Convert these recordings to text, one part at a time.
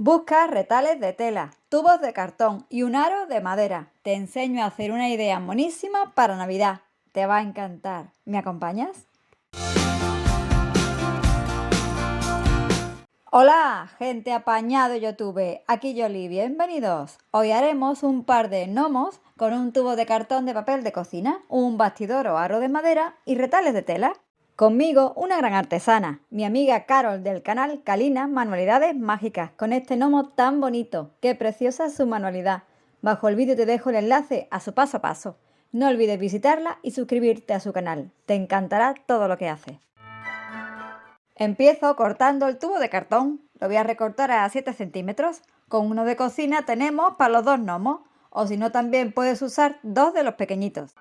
Busca retales de tela, tubos de cartón y un aro de madera. Te enseño a hacer una idea monísima para Navidad. Te va a encantar. ¿Me acompañas? Hola, gente apañado YouTube. Aquí Yoli, bienvenidos. Hoy haremos un par de gnomos con un tubo de cartón de papel de cocina, un bastidor o aro de madera y retales de tela. Conmigo una gran artesana, mi amiga Carol del canal Kalina Manualidades Mágicas, con este gnomo tan bonito. ¡Qué preciosa es su manualidad! Bajo el vídeo te dejo el enlace a su paso a paso. No olvides visitarla y suscribirte a su canal. Te encantará todo lo que hace. Empiezo cortando el tubo de cartón. Lo voy a recortar a 7 centímetros. Con uno de cocina tenemos para los dos gnomos. O si no, también puedes usar dos de los pequeñitos.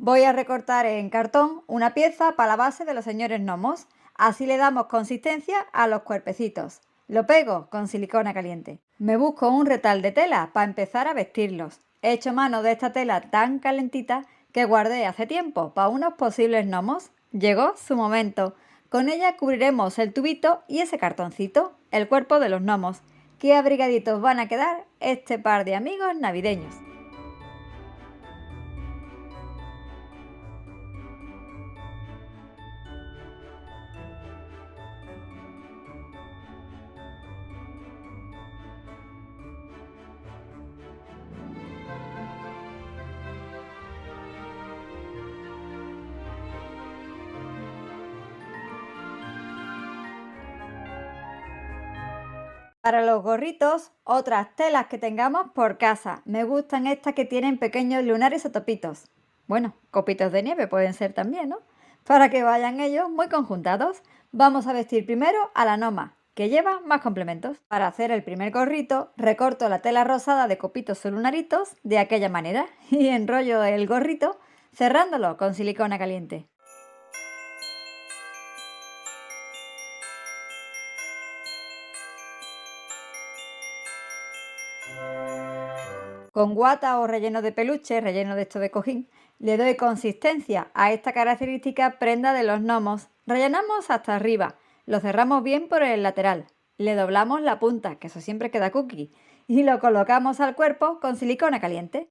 Voy a recortar en cartón una pieza para la base de los señores gnomos. Así le damos consistencia a los cuerpecitos. Lo pego con silicona caliente. Me busco un retal de tela para empezar a vestirlos. He hecho mano de esta tela tan calentita que guardé hace tiempo para unos posibles gnomos. Llegó su momento. Con ella cubriremos el tubito y ese cartoncito, el cuerpo de los gnomos. ¡Qué abrigaditos van a quedar este par de amigos navideños! Para los gorritos, otras telas que tengamos por casa. Me gustan estas que tienen pequeños lunares o topitos. Bueno, copitos de nieve pueden ser también, ¿no? Para que vayan ellos muy conjuntados, vamos a vestir primero a la gnoma, que lleva más complementos. Para hacer el primer gorrito, recorto la tela rosada de copitos o lunaritos de aquella manera y enrollo el gorrito cerrándolo con silicona caliente. Con guata o relleno de peluche, relleno de esto de cojín, le doy consistencia a esta característica prenda de los gnomos. Rellenamos hasta arriba, lo cerramos bien por el lateral, le doblamos la punta, que eso siempre queda cookie, y lo colocamos al cuerpo con silicona caliente.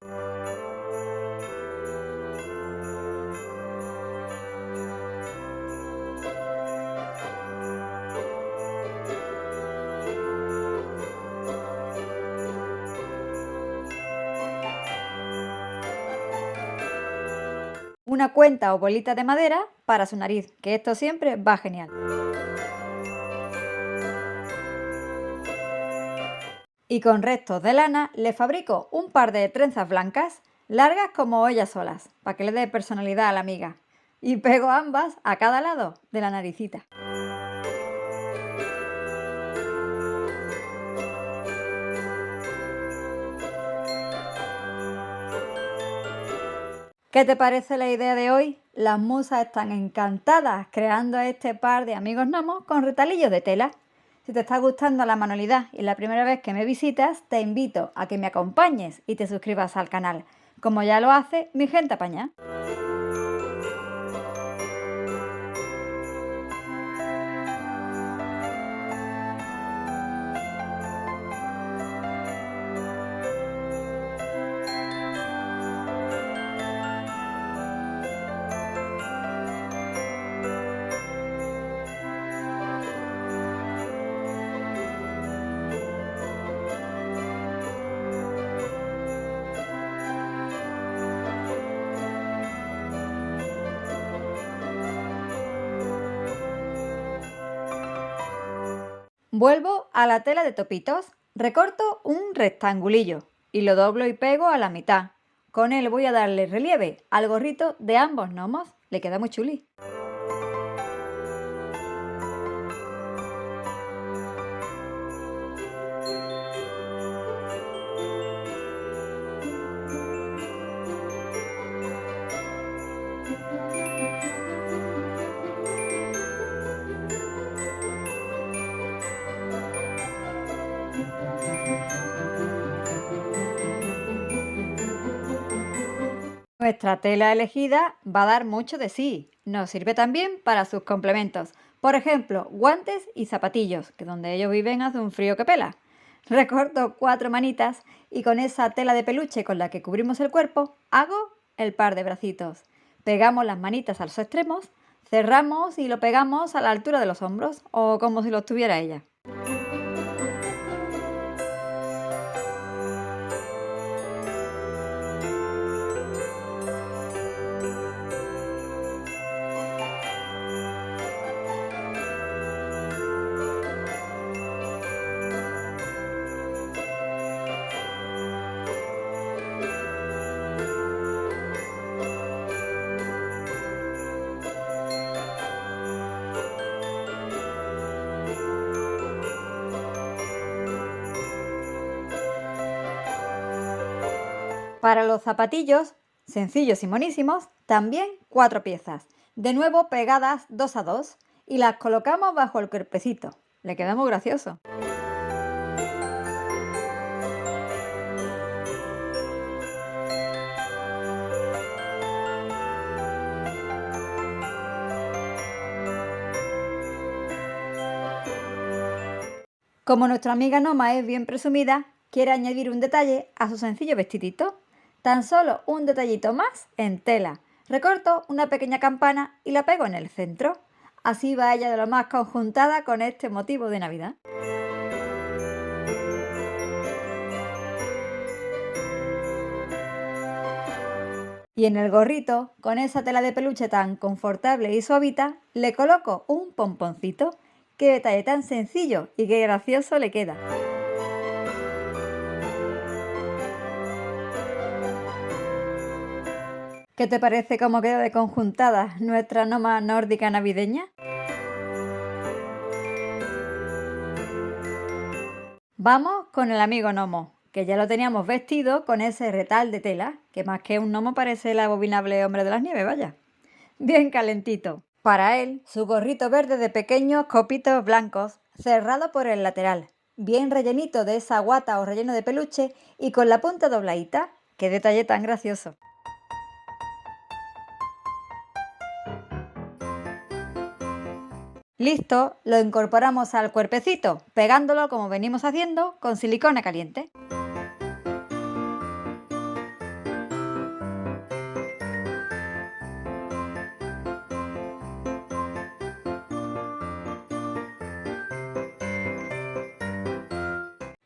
Una cuenta o bolita de madera para su nariz, que esto siempre va genial. Y con restos de lana le fabrico un par de trenzas blancas, largas como ellas solas, para que le dé personalidad a la amiga. Y pego ambas a cada lado de la naricita. ¿Qué te parece la idea de hoy? Las musas están encantadas creando este par de amigos gnomos con retalillos de tela. Si te está gustando la manualidad y es la primera vez que me visitas, te invito a que me acompañes y te suscribas al canal, como ya lo hace mi gente apañada. Vuelvo a la tela de topitos, recorto un rectangulillo y lo doblo y pego a la mitad. Con él voy a darle relieve al gorrito de ambos gnomos, le queda muy chuli. Nuestra tela elegida va a dar mucho de sí. Nos sirve también para sus complementos. Por ejemplo, guantes y zapatillos, que donde ellos viven hace un frío que pela. Recorto 4 manitas y con esa tela de peluche con la que cubrimos el cuerpo, hago el par de bracitos. Pegamos las manitas a los extremos, cerramos y lo pegamos a la altura de los hombros o como si los tuviera ella. Para los zapatillos, sencillos y monísimos, también 4 piezas, de nuevo pegadas 2 a 2 y las colocamos bajo el cuerpecito. Le queda muy gracioso. Como nuestra amiga Noma es bien presumida, quiere añadir un detalle a su sencillo vestidito. Tan solo un detallito más en tela. Recorto una pequeña campana y la pego en el centro. Así va ella de lo más conjuntada con este motivo de Navidad. Y en el gorrito, con esa tela de peluche tan confortable y suavita, le coloco un pomponcito. ¡Qué detalle tan sencillo y qué gracioso le queda! ¿Qué te parece cómo quedó de conjuntada nuestra Noma nórdica navideña? Vamos con el amigo gnomo, que ya lo teníamos vestido con ese retal de tela, que más que un gnomo parece el abominable hombre de las nieves, vaya. Bien calentito. Para él, su gorrito verde de pequeños copitos blancos, cerrado por el lateral, bien rellenito de esa guata o relleno de peluche y con la punta dobladita. ¡Qué detalle tan gracioso! Listo, lo incorporamos al cuerpecito, pegándolo como venimos haciendo con silicona caliente.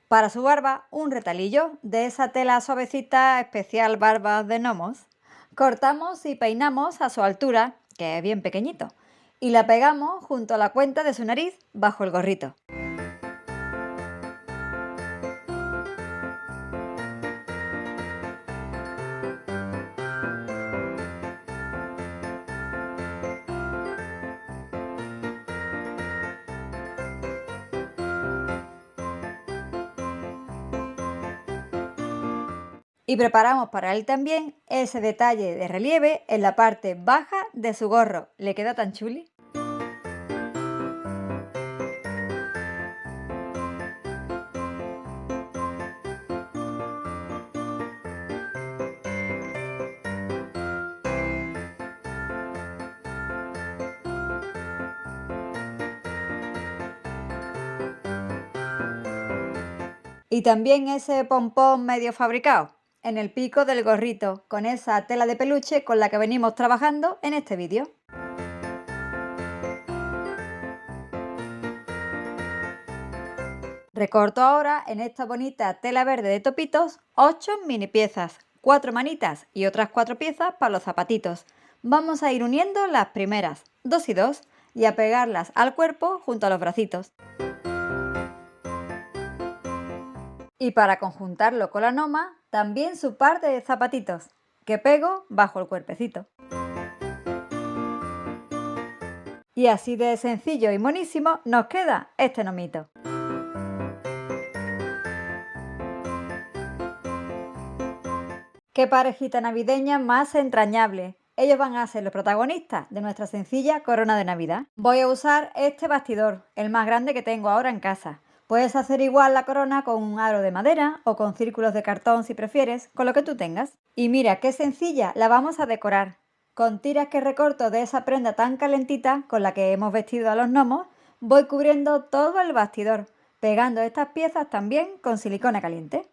Para su barba, un retalillo de esa tela suavecita especial barbas de gnomos. Cortamos y peinamos a su altura, que es bien pequeñito, y la pegamos junto a la cuenta de su nariz bajo el gorrito. Y preparamos para él también ese detalle de relieve en la parte baja de su gorro. ¿Le queda tan chuli? Y también ese pompón medio fabricado en el pico del gorrito con esa tela de peluche con la que venimos trabajando en este vídeo. Recorto ahora en esta bonita tela verde de topitos 8 mini piezas, 4 manitas y otras 4 piezas para los zapatitos. Vamos a ir uniendo las primeras, 2 y 2, y a pegarlas al cuerpo junto a los bracitos. Y para conjuntarlo con la Noma, también su par de zapatitos, que pego bajo el cuerpecito. Y así de sencillo y monísimo nos queda este gnomito. ¡Qué parejita navideña más entrañable! Ellos van a ser los protagonistas de nuestra sencilla corona de Navidad. Voy a usar este bastidor, el más grande que tengo ahora en casa. Puedes hacer igual la corona con un aro de madera o con círculos de cartón si prefieres, con lo que tú tengas. Y mira qué sencilla, la vamos a decorar. Con tiras que recorto de esa prenda tan calentita con la que hemos vestido a los gnomos, voy cubriendo todo el bastidor, pegando estas piezas también con silicona caliente.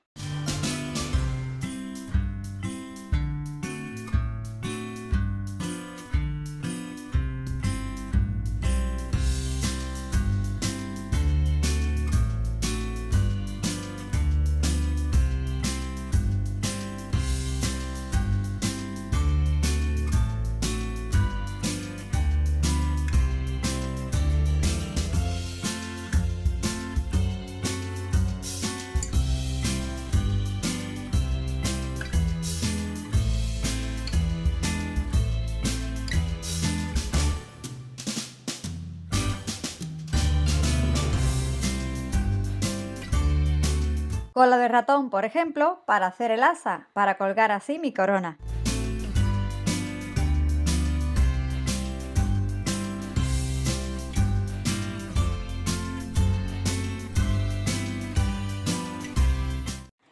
Cola de ratón, por ejemplo, para hacer el asa, para colgar así mi corona.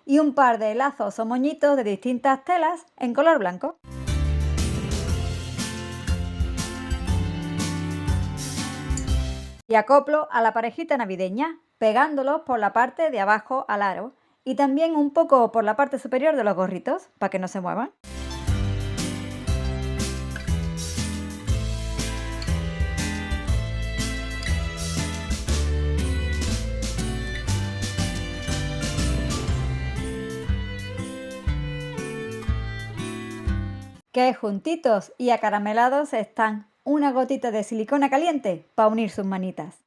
Y un par de lazos o moñitos de distintas telas en color blanco. Y acoplo a la parejita navideña, pegándolos por la parte de abajo al aro y también un poco por la parte superior de los gorritos, para que no se muevan. Qué juntitos y acaramelados están. Una gotita de silicona caliente para unir sus manitas.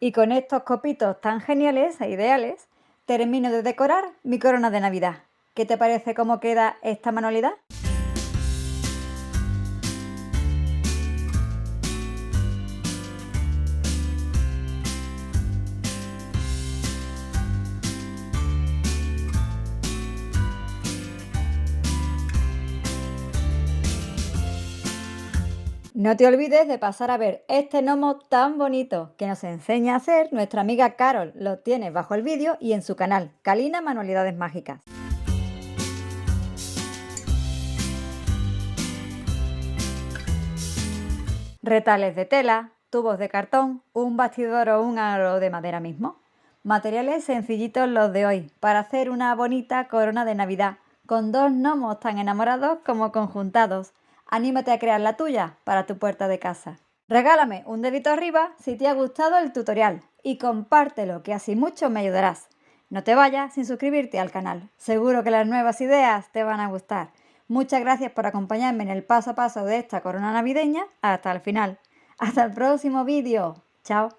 Y con estos copitos tan geniales e ideales, termino de decorar mi corona de Navidad. ¿Qué te parece cómo queda esta manualidad? No te olvides de pasar a ver este gnomo tan bonito que nos enseña a hacer nuestra amiga Carol. Lo tienes bajo el vídeo y en su canal, Kalina Manualidades Mágicas. Retales de tela, tubos de cartón, un bastidor o un aro de madera mismo. Materiales sencillitos los de hoy para hacer una bonita corona de Navidad con dos gnomos tan enamorados como conjuntados. Anímate a crear la tuya para tu puerta de casa. Regálame un dedito arriba si te ha gustado el tutorial y compártelo, que así mucho me ayudarás. No te vayas sin suscribirte al canal. Seguro que las nuevas ideas te van a gustar. Muchas gracias por acompañarme en el paso a paso de esta corona navideña hasta el final. Hasta el próximo vídeo. Chao.